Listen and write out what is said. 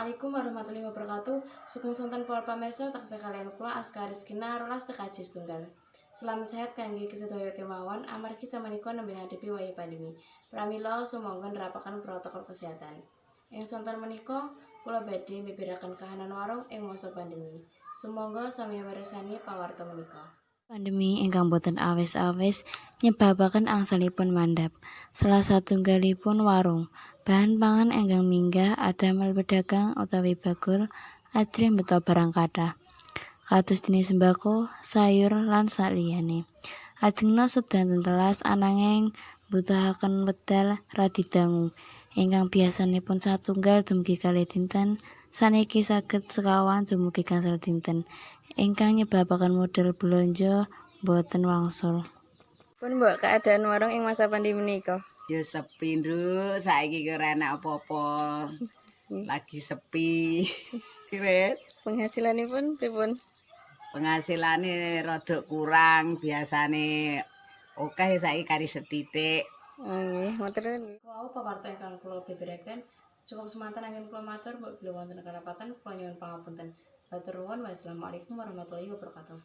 Assalamualaikum warahmatullahi wabarakatuh. Sugeng sonten para pamirsa taksih kalian kula Aska Rizkina rolas tekaji setunggal. Selamat sehat kangge kesedaya kemawon amargi samenika nembe ngadepi wayah pandemi. Pramila sumangga nerapaken protokol kesehatan. Ing sonten menika kula badhe mibiraken kahanan warung ing masa pandemi. Sumangga sami mirsani pawarta menika. Pandemi ingkang boten awis-awis nyebabaken angsalipun mandhap. Salah satunggalipun warung. Bahan pangan enggang minggah adamel pedagang utawi bakul ajrih mbeta barang kathah. Kados dene sembako, sayur lan saliyane. Ajengna sedanten telas ananging mbutuhaken wedal radi dangu. Ingkang biasanipun satunggal dumugi kalih dinten, saniki saged sekawan dumugi gangsal dinten. Ingkang nyebabaken modal belanja boten wangsul. Pun mbok keadaan warung ing masa pandemi menika. Ya sepi, Nduk. Saiki ora enak apa-apa. Lagi sepi. Wet. Penghasilanipun pripun? Penghasilane rada kurang, biasane akeh saiki kari sethithik. Nggih, matur nuwun. Wau pawarta ingkang kula beberaken cukup semanten anggen kula matur mbok bila wonten karapatan kula nyuwun pangapunten. Matur nuwun. Wassalamualaikum warahmatullahi wabarakatuh.